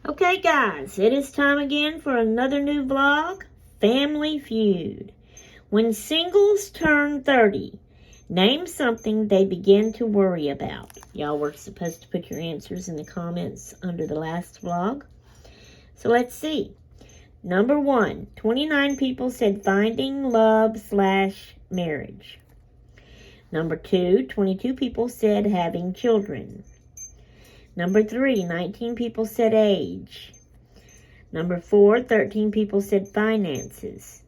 Okay, guys, it is time again for another new vlog, Family Feud. When singles turn 30, name something they begin to worry about. Y'all were supposed to put your answers in the comments under the last vlog. So let's see. Number 1, 29 people said finding love/marriage. Number 2, 22 people said having children. Number 3, 19 people said age. Number 4, 13 people said finances.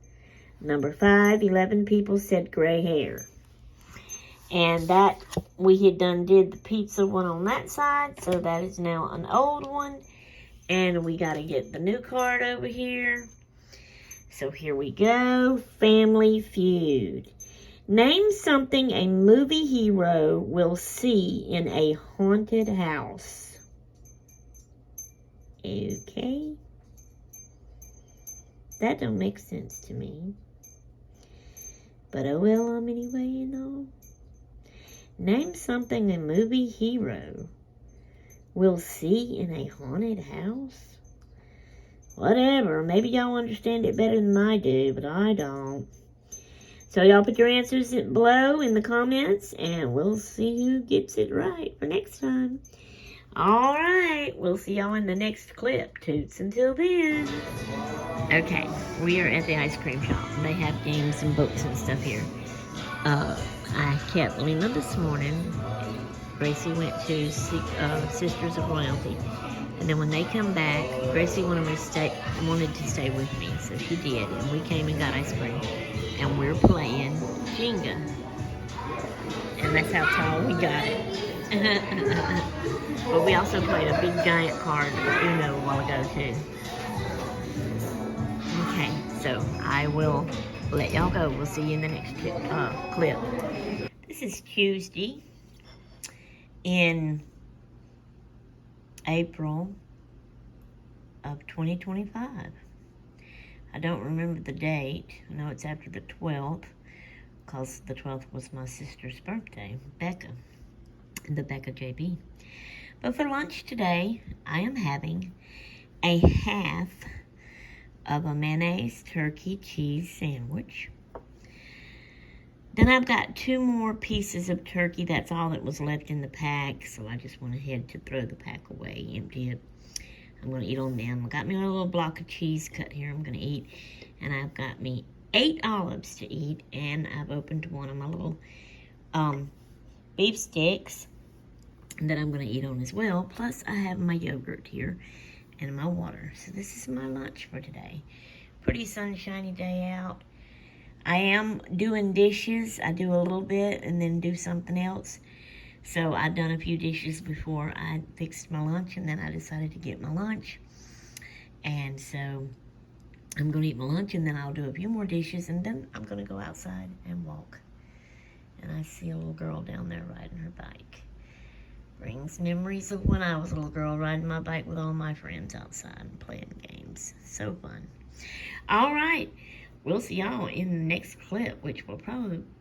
Number 5, 11 people said gray hair. And that, we had did the pizza one on that side, so that is now an old one. And we got to get the new card over here. So here we go, Family Feud. Name something a movie hero will see in a haunted house. Okay. That don't make sense to me. But oh well, anyway, you know. Name something a movie hero will see in a haunted house. Whatever, maybe y'all understand it better than I do, but I don't. So y'all put your answers below in the comments, and we'll see who gets it right for next time. All right, we'll see y'all in the next clip. Toots until then. Okay, we are at the ice cream shop. They have games and books and stuff here. I kept Lena this morning. Gracie went to Sisters of Royalty. And then when they come back, Gracie wanted to stay with me, so she did. And we came and got ice cream. And we're playing Jenga. And that's how tall we got it. But we also played a big giant card of Uno a while ago too. Okay, so I will let y'all go. We'll see you in the next clip. This is Tuesday in April of 2025. I don't remember the date. I know it's after the 12th, because the 12th was my sister's birthday, Becca, the Becca JB. But for lunch today, I am having a half of a mayonnaise turkey cheese sandwich. Then I've got 2 more pieces of turkey. That's all that was left in the pack, so I just went ahead to throw the pack away, empty it. I'm going to eat on them. I got me a little block of cheese cut here I'm going to eat. And I've got me 8 olives to eat. And I've opened one of my little beef sticks that I'm going to eat on as well. Plus, I have my yogurt here and my water. So this is my lunch for today. Pretty sunshiny day out. I am doing dishes. I do a little bit and then do something else. So I've done a few dishes before I fixed my lunch, and then I decided to get my lunch. And so I'm going to eat my lunch, and then I'll do a few more dishes, and then I'm going to go outside and walk. And I see a little girl down there riding her bike. Brings memories of when I was a little girl riding my bike with all my friends outside and playing games. So fun. All right. We'll see y'all in the next clip, which will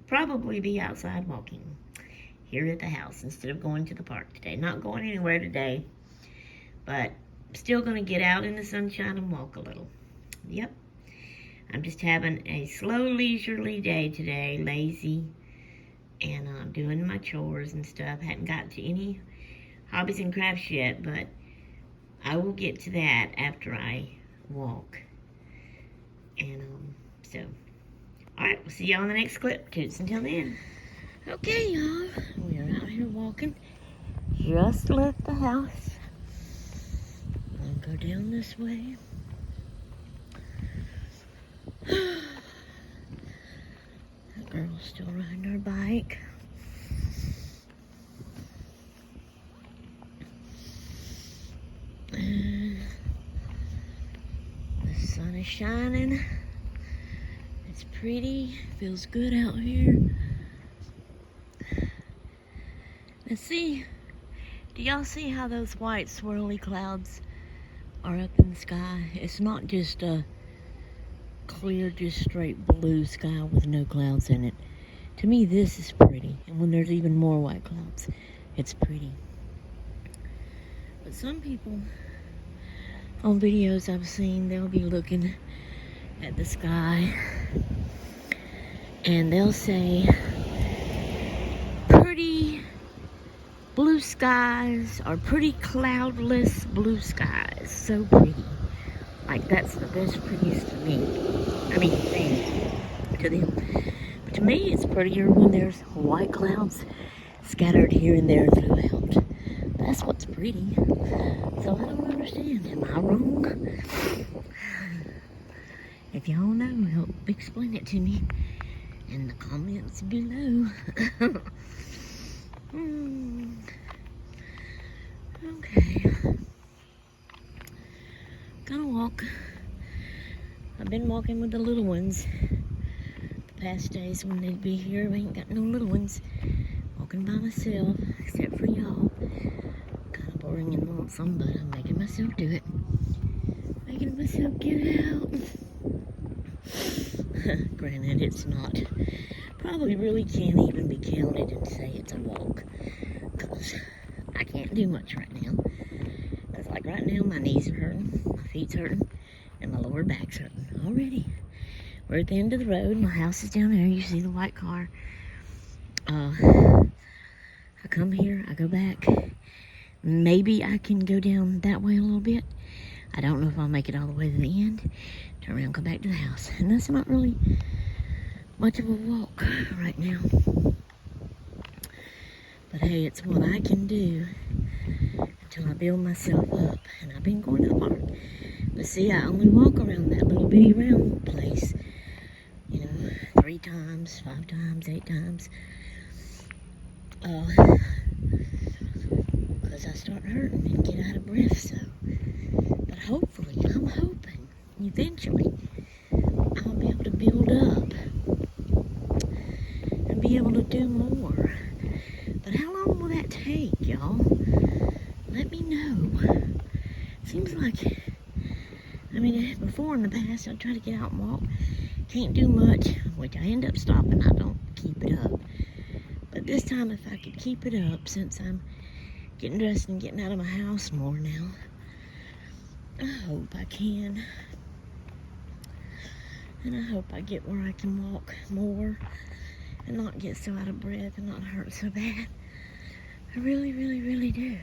probably be outside walking here at the house instead of going to the park today. Not going anywhere today, but still going to get out in the sunshine and walk a little. Yep. I'm just having a slow, leisurely day today, lazy, and I'm doing my chores and stuff. Hadn't got to any hobbies and crafts yet, but I will get to that after I walk. And so, all right, we'll see y'all in the next clip. Toots until then. Okay, y'all, we are out here walking. Just left the house. I'll go down this way. That girl's still riding her bike. The sun is shining. It's pretty. Feels good out here. Now see, do y'all see how those white swirly clouds are up in the sky? It's not just a clear, just straight blue sky with no clouds in it. To me, this is pretty. And when there's even more white clouds, it's pretty. But some people on videos I've seen, they'll be looking at the sky and they'll say, pretty blue skies or pretty cloudless blue skies. So pretty. Like, that's the best prettiest to me. I mean, thing to them. But to me, it's prettier when there's white clouds scattered here and there throughout. That's what's pretty. So I don't understand. Am I wrong? If y'all know, help explain it to me in the comments below. Okay. Gonna walk. I've been walking with the little ones the past days when they'd be here. We ain't got no little ones. Walking by myself, except for y'all. Kind of boring and lonesome, but I'm making myself do it. Making myself get out. Granted, it's not. Probably really can't even be counted and say it's a walk. Because I can't do much right now. Because like right now, my knees are hurting, my feet's hurting, and my lower back's hurting already. We're at the end of the road. My house is down there. You see the white car. I come here, I go back. Maybe I can go down that way a little bit. I don't know if I'll make it all the way to the end. Turn around, come back to the house. And that's not really much of a walk right now. But hey, it's what I can do until I build myself up. And I've been going to park. But see, I only walk around that little bitty round place. 3 times, 5 times, 8 times. Because I start hurting and get out of breath, so. But hopefully, I'm hoping, eventually, I'll be able to build up and be able to do more. But how long will that take, y'all? Let me know. Seems like, before in the past, I'd try to get out and walk. Can't do much, which I end up stopping. I don't keep it up. But this time, if I could keep it up, since I'm getting dressed and getting out of my house more now, I hope I can. And I hope I get where I can walk more and not get so out of breath and not hurt so bad. I really, really, really do.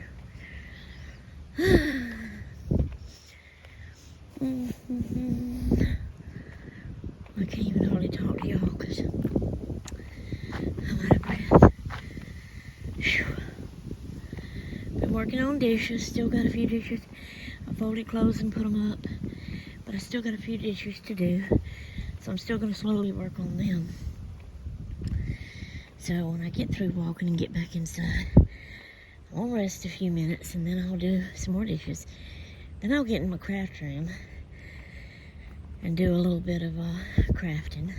I can't even hardly talk to y'all because I'm out of breath. Whew. Been working on dishes. Still got a few dishes. I folded clothes and put them up. But I still got a few dishes to do. So I'm still going to slowly work on them. So when I get through walking and get back inside, I'll rest a few minutes and then I'll do some more dishes. Then I'll get in my craft room and do a little bit of crafting.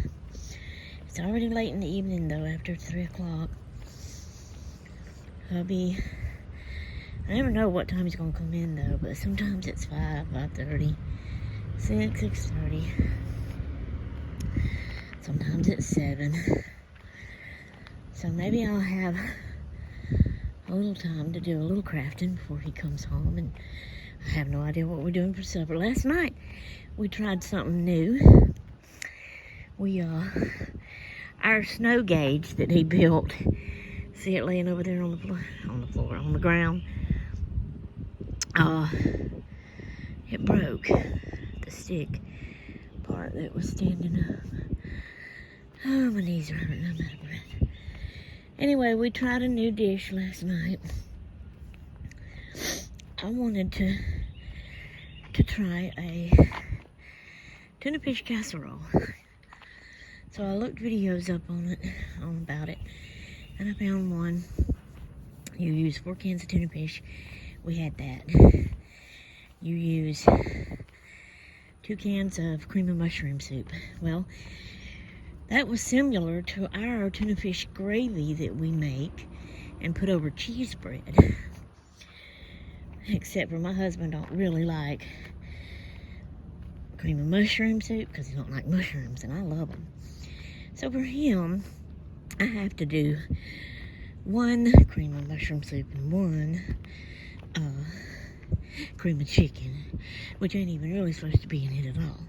It's already late in the evening though, after 3 o'clock. I never know what time he's gonna come in though, but sometimes it's 5, 5:30, 6, 6:30. Sometimes it's 7. So maybe I'll have a little time to do a little crafting before he comes home, and I have no idea what we're doing for supper. Last night, we tried something new. Our snow gauge that he built, see it laying over there on the ground. It broke, the stick part that was standing up. Oh, my knees are hurting, I'm out of breath. Anyway, we tried a new dish last night. I wanted to try a tuna fish casserole. So I looked videos up about it, and I found one. You use 4 cans of tuna fish. We had that. You use 2 cans of cream of mushroom soup. Well, that was similar to our tuna fish gravy that we make and put over cheese bread. Except for my husband don't really like cream of mushroom soup because he don't like mushrooms, and I love them. So for him, I have to do 1 cream of mushroom soup and 1 cream of chicken, which ain't even really supposed to be in it at all,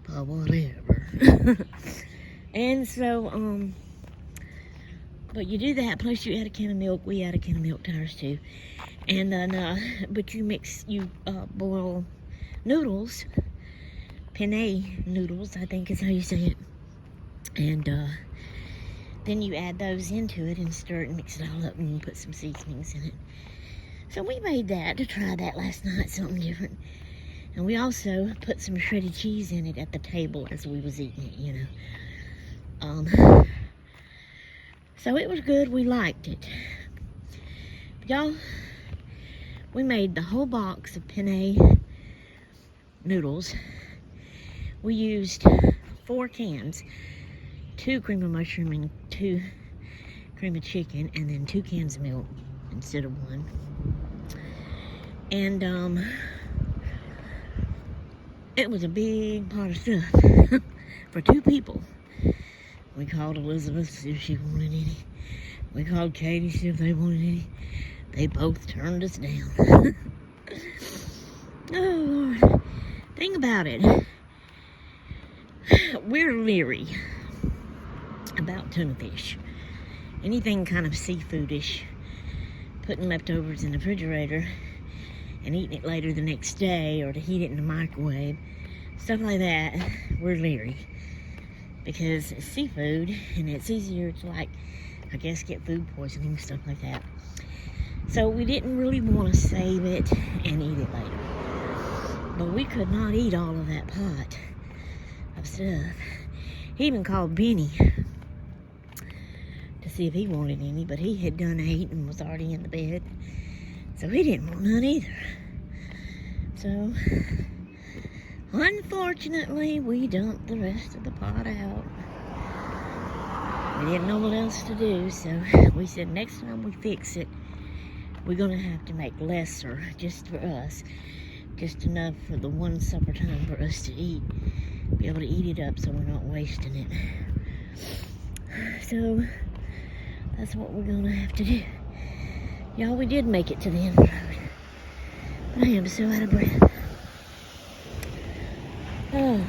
but whatever. And so, but you do that, plus you add a can of milk. We add a can of milk to ours too. And then, but you boil noodles, penne noodles, I think is how you say it. And then you add those into it and stir it and mix it all up and put some seasonings in it. So we made that to try that last night, something different. And we also put some shredded cheese in it at the table as we was eating it, you know. So it was good. We liked it. Y'all, we made the whole box of penne noodles. We used 4 cans, 2 cream of mushroom and 2 cream of chicken, and then 2 cans of milk instead of 1. And it was a big pot of stuff for 2 people. We called Elizabeth to see if she wanted any. We called Katie to see if they wanted any. They both turned us down. Oh, Lord. Thing about it, we're leery about tuna fish. Anything kind of seafoodish, putting leftovers in the refrigerator and eating it later the next day, or to heat it in the microwave, stuff like that, we're leery. Because it's seafood, and it's easier to, like, I guess, get food poisoning, stuff like that. So we didn't really want to save it and eat it later. But we could not eat all of that pot of stuff. He even called Benny to see if he wanted any, but he had done ate and was already in the bed. So he didn't want none either. So, unfortunately, we dumped the rest of the pot out. We didn't know what else to do, so we said next time we fix it, we're going to have to make lesser, just for us. Just enough for the one supper time for us to eat. Be able to eat it up so we're not wasting it. So, that's what we're going to have to do. Y'all, we did make it to the end of the road. But I am so out of breath. Oh.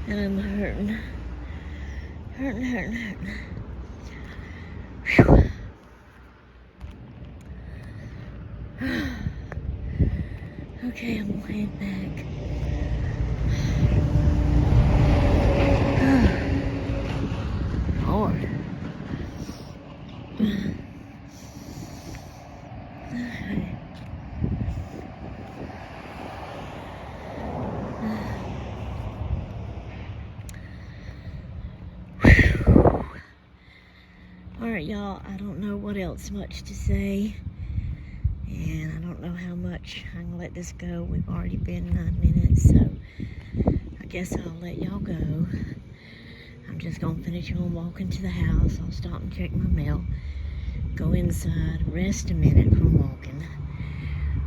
And I'm hurting. Hurting. Whew. Okay, I'm gonna head back. Lord. Alright, y'all, I don't know what else much to say. And I don't know how much I'm going to let this go. We've already been 9 minutes, so I guess I'll let y'all go. I'm just going to finish on walking to the house. I'll stop and check my mail, go inside, rest a minute from walking.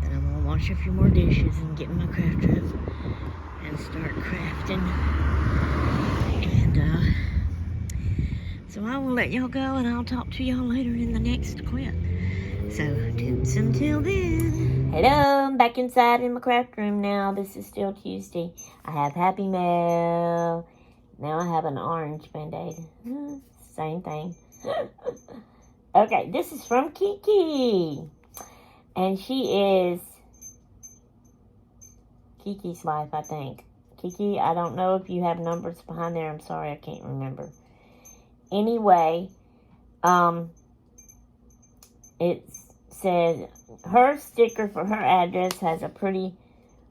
Then I'm going to wash a few more dishes and get in my craft room and start crafting. And so I will let y'all go, and I'll talk to y'all later in the next clip. So, toots until then. Hello, I'm back inside in my craft room now. This is still Tuesday. I have Happy Mail. Now I have an orange Band-Aid. Same thing. Okay, this is from Kiki. And she is Kiki's wife, I think. Kiki, I don't know if you have numbers behind there. I'm sorry, I can't remember. Anyway, it says her sticker for her address has a pretty,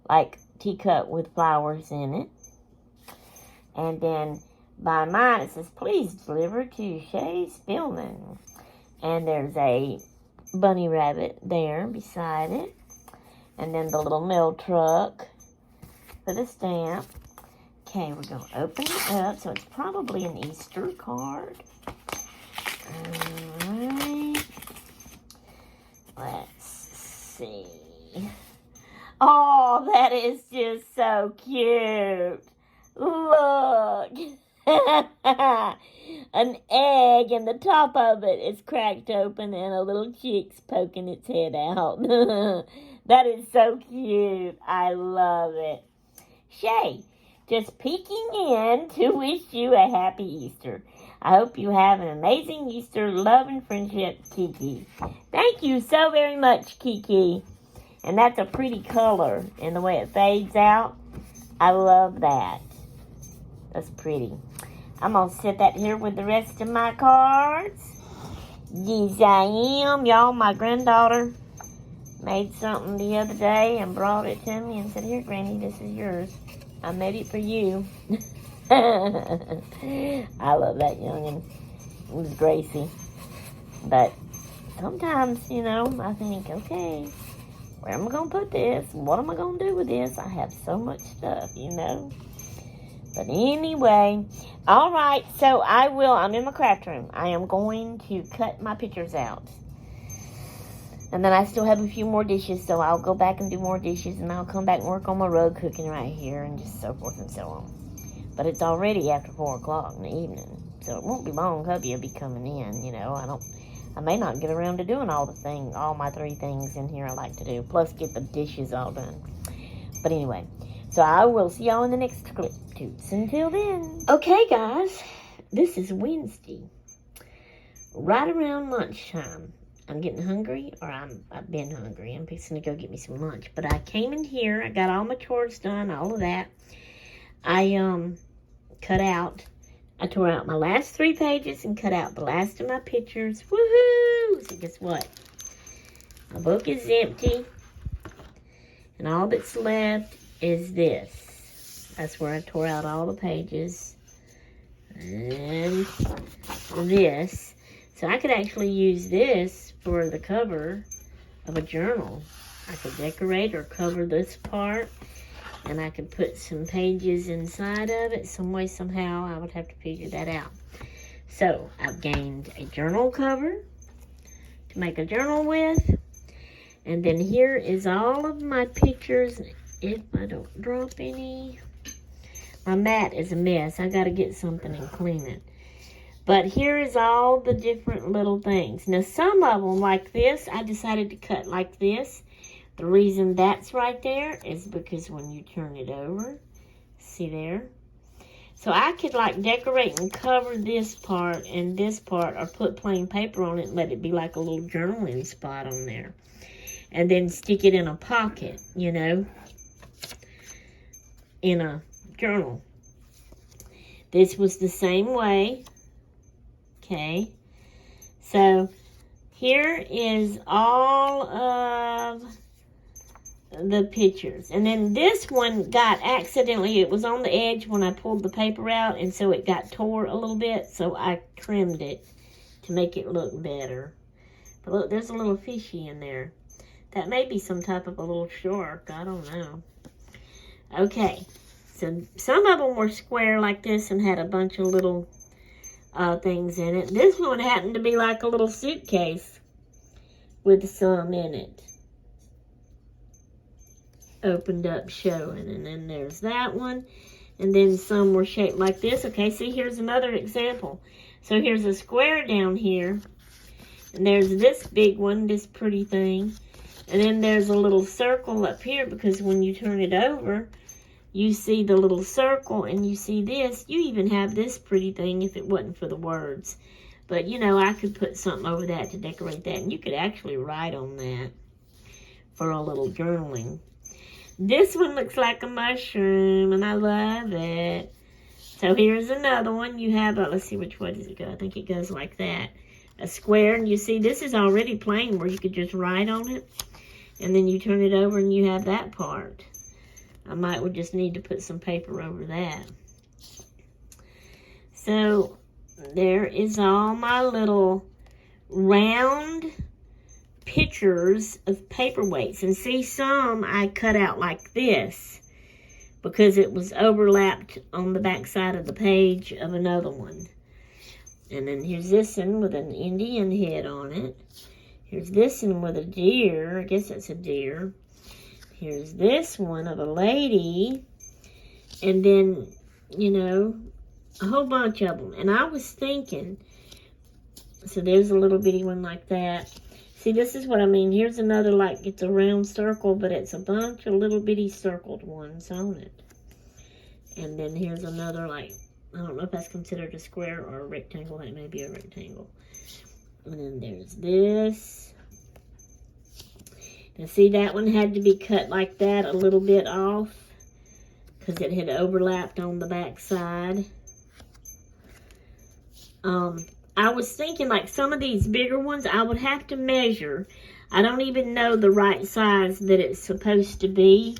like, teacup with flowers in it. And then by mine it says, please deliver to Shay Spillman. And there's a bunny rabbit there beside it. And then the little mail truck for the stamp. Okay, we're going to open it up. So it's probably an Easter card. Alright. Let's see. Oh, that is just so cute. Look. an egg and the top of it is cracked open and a little chick's poking its head out. That is so cute. I love it. Shay, just peeking in to wish you a happy Easter. I hope you have an amazing Easter. Love and friendship, Kiki. Thank you so very much, Kiki. And that's a pretty color in the way it fades out. I love that. That's pretty. I'm going to set that here with the rest of my cards. Yes, I am. Y'all, my granddaughter made something the other day and brought it to me and said, here, Granny, this is yours. I made it for you. I love that youngin'. It was Gracie. But sometimes, you know, I think, okay, where am I going to put this? What am I going to do with this? I have so much stuff, you know. But anyway, all right, so I'm in my craft room. I am going to cut my pictures out. And then I still have a few more dishes, so I'll go back and do more dishes, and I'll come back and work on my rug cooking right here, and just so forth and so on. But it's already after 4 o'clock in the evening, so it won't be long. Hubby will be coming in, you know. I may not get around to doing all my 3 things in here I like to do, plus get the dishes all done. But anyway, so I will see y'all in the next clip. Toots until then. Okay, guys, this is Wednesday, right around lunchtime. I'm getting hungry, or I've been hungry. I'm fixing to go get me some lunch. But I came in here. I got all my chores done, all of that. I tore out my last 3 pages and cut out the last of my pictures. Woohoo! So guess what? My book is empty. And all that's left is this. That's where I tore out all the pages. And this. So I could actually use this for the cover of a journal. I could decorate or cover this part, and I could put some pages inside of it some way, somehow. I would have to figure that out. So I've gained a journal cover to make a journal with, and then here is all of my pictures. If I don't drop any, my mat is a mess. I got to get something and clean it. But here is all the different little things. Now, some of them, like this, I decided to cut like this. The reason that's right there is because when you turn it over, see there? So I could, like, decorate and cover this part and this part, or put plain paper on it and let it be like a little journaling spot on there. And then stick it in a pocket, you know, in a journal. This was the same way. Okay, so here is all of the pictures. And then this one got accidentally, it was on the edge when I pulled the paper out, and so it got tore a little bit, so I trimmed it to make it look better. But look, there's a little fishy in there. That may be some type of a little shark, I don't know. Okay, so some of them were square like this and had a bunch of little things in it. This one happened to be like a little suitcase with some in it. Opened up showing. And then there's that one. And then some were shaped like this. Okay, see, here's another example. So here's a square down here. And there's this big one, this pretty thing. And then there's a little circle up here, because when you turn it over, you see the little circle, and you see this. You even have this pretty thing if it wasn't for the words. But, you know, I could put something over that to decorate that. And you could actually write on that for a little journaling. This one looks like a mushroom, and I love it. So here's another one. You have, let's see, which way does it go? I think it goes like that. A square, and you see this is already plain where you could just write on it. And then you turn it over, and you have that part. I would just need to put some paper over that. So there is all my little round pictures of paperweights. And see, some I cut out like this because it was overlapped on the back side of the page of another one. And then here's this one with an Indian head on it. Here's this one with a deer. I guess that's a deer. Here's this one of a lady. And then, you know, a whole bunch of them. And I was thinking, so there's a little bitty one like that. See, this is what I mean. Here's another, like, it's a round circle, but it's a bunch of little bitty circled ones on it. And then here's another, like, I don't know if that's considered a square or a rectangle. That may be a rectangle. And then there's this. Now, see, that one had to be cut like that, a little bit off, because it had overlapped on the back side. I was thinking, like, some of these bigger ones, I would have to measure. I don't even know the right size that it's supposed to be.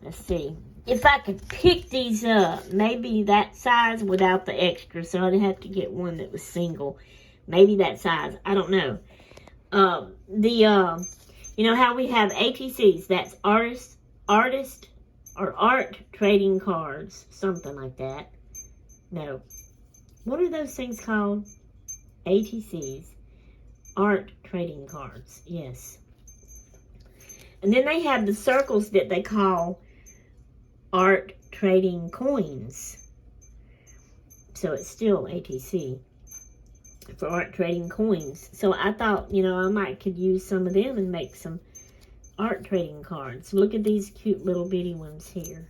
Let's see. If I could pick these up, maybe that size without the extra, so I'd have to get one that was single. Maybe that size. I don't know. You know how we have ATCs? That's artist, or art trading cards. Something like that. No. What are those things called? ATCs. Art trading cards. Yes. And then they have the circles that they call art trading coins. So it's still ATC for art trading coins. So I thought, you know, I could use some of them and make some art trading cards. Look at these cute little bitty ones here.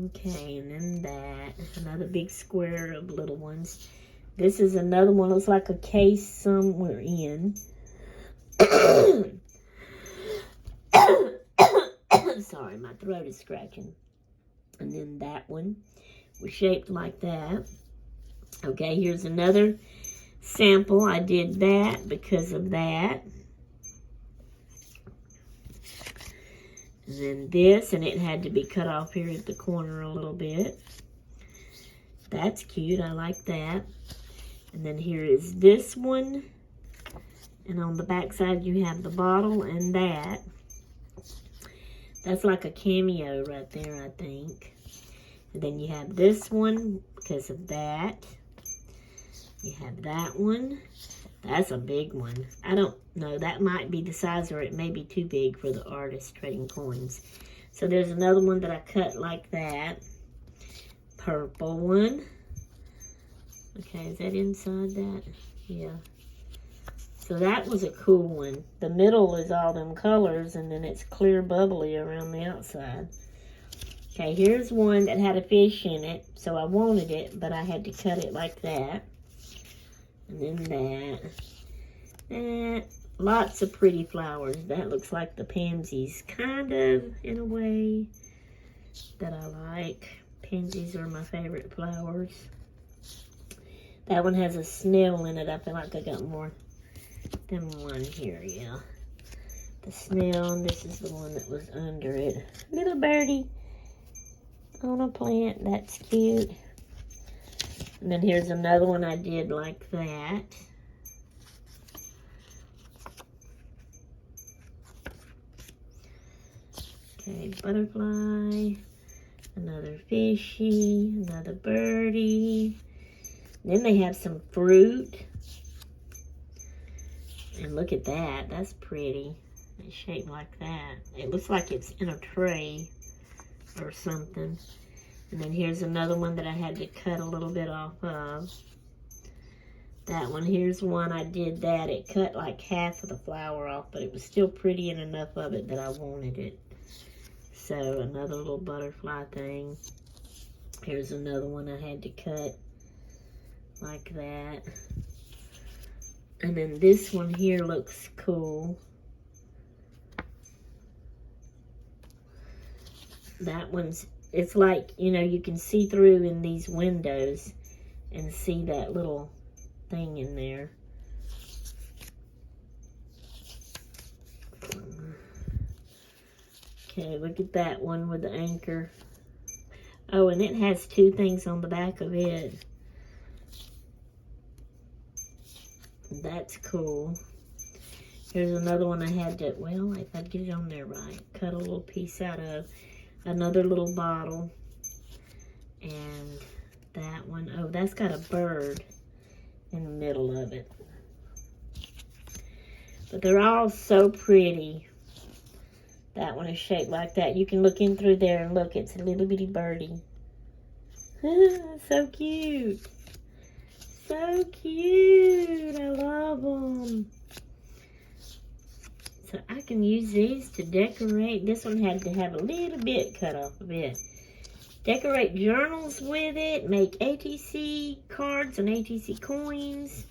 Okay, and then that. Another big square of little ones. This is another one. Looks like a case somewhere in. Sorry, my throat is scratching. And then that one was shaped like that. Okay, here's another sample. I did that because of that. And then this, and it had to be cut off here at the corner a little bit. That's cute. I like that. And then here is this one. And on the back side, you have the bottle and that. That's like a cameo right there, I think. And then you have this one because of that. You have that one. That's a big one. I don't know. That might be the size, or it may be too big for the artist trading coins. So there's another one that I cut like that. Purple one. Okay, is that inside that? Yeah. So that was a cool one. The middle is all them colors, and then it's clear bubbly around the outside. Okay, here's one that had a fish in it, so I wanted it, but I had to cut it like that. And then that. Lots of pretty flowers. That looks like the pansies, kind of, in a way, that I like. Pansies are my favorite flowers. That one has a snail in it. I feel like I got more than one here, yeah. The snail, and this is the one that was under it. Little birdie on a plant. That's cute. And then here's another one I did like that. Okay, butterfly. Another fishy. Another birdie. Then they have some fruit. And look at that. That's pretty. It's shaped like that. It looks like it's in a tray or something. And then here's another one that I had to cut a little bit off of. That one, here's one I did that. It cut like half of the flower off, but it was still pretty and enough of it that I wanted it. So another little butterfly thing. Here's another one I had to cut like that. And then this one here looks cool. That one's, it's like, you know, you can see through in these windows and see that little thing in there. Okay, look at that one with the anchor. Oh, and it has two things on the back of it. That's cool. Here's another one I had to, well, if I get it on there right, cut a little piece out of. Another little bottle. And that one, oh, that's got a bird in the middle of it. But they're all so pretty. That one is shaped like that. You can look in through there and look, it's a little bitty birdie. So cute. So cute. I love them. So I can use these to decorate. This one had to have a little bit cut off of it. Decorate journals with it. Make ATC cards and ATC coins.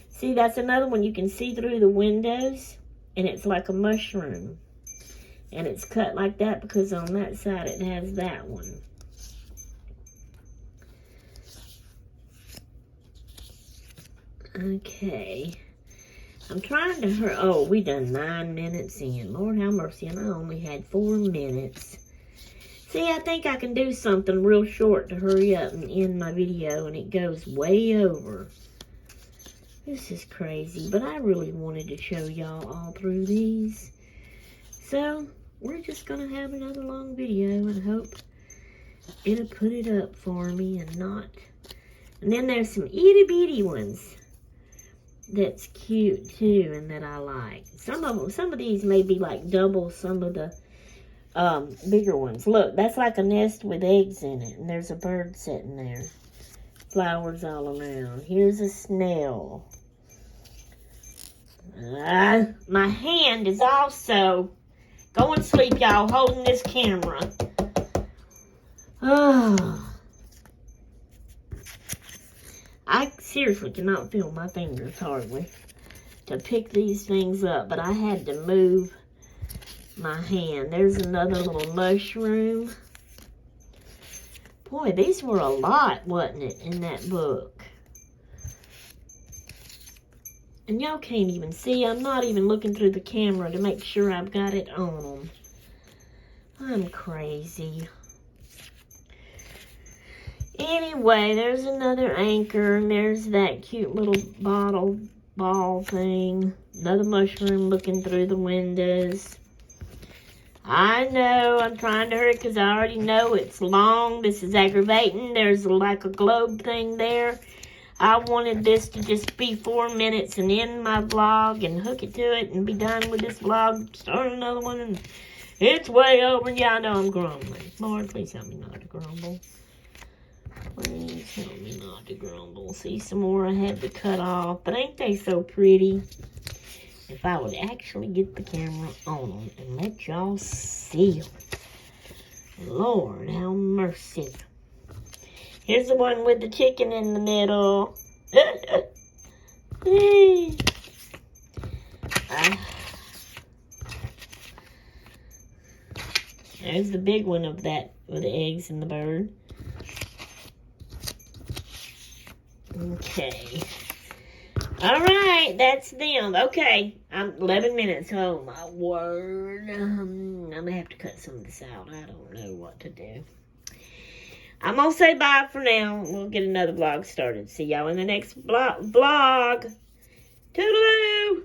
See, that's another one. You can see through the windows. And it's like a mushroom. And it's cut like that because on that side it has that one. Okay. I'm trying to hurry. Oh, we done 9 minutes in. Lord have mercy. And I only had 4 minutes. See, I think I can do something real short to hurry up and end my video. And it goes way over. This is crazy. But I really wanted to show y'all all through these. So, we're just going to have another long video. And hope it'll put it up for me and not. And then there's some itty bitty ones. That's cute too, and that I like. Some of these may be like double some of the bigger ones. Look, that's like a nest with eggs in it, and there's a bird sitting there. Flowers all around. Here's a snail. My hand is also going to sleep, y'all, holding this camera. Oh. I seriously cannot feel my fingers hardly to pick these things up, but I had to move my hand. There's another little mushroom. Boy, these were a lot, wasn't it, in that book? And y'all can't even see. I'm not even looking through the camera to make sure I've got it on them. I'm crazy. Anyway, there's another anchor, and there's that cute little ball thing. Another mushroom looking through the windows. I know, I'm trying to hurry because I already know it's long. This is aggravating. There's like a globe thing there. I wanted this to just be 4 minutes and end my vlog and hook it to it and be done with this vlog. Start another one, and it's way over. Yeah, I know I'm grumbling. Lord, please help me not to grumble. Please help me not to grumble. See some more I had to cut off. But ain't they so pretty? If I would actually get the camera on them and let y'all see them. Lord, have mercy. Here's the one with the chicken in the middle. There's the big one of that with the eggs and the bird. Okay. All right, that's them. Okay, I'm 11 minutes. Oh, my word. I'm going to have to cut some of this out. I don't know what to do. I'm going to say bye for now. We'll get another vlog started. See y'all in the next vlog. Toodaloo!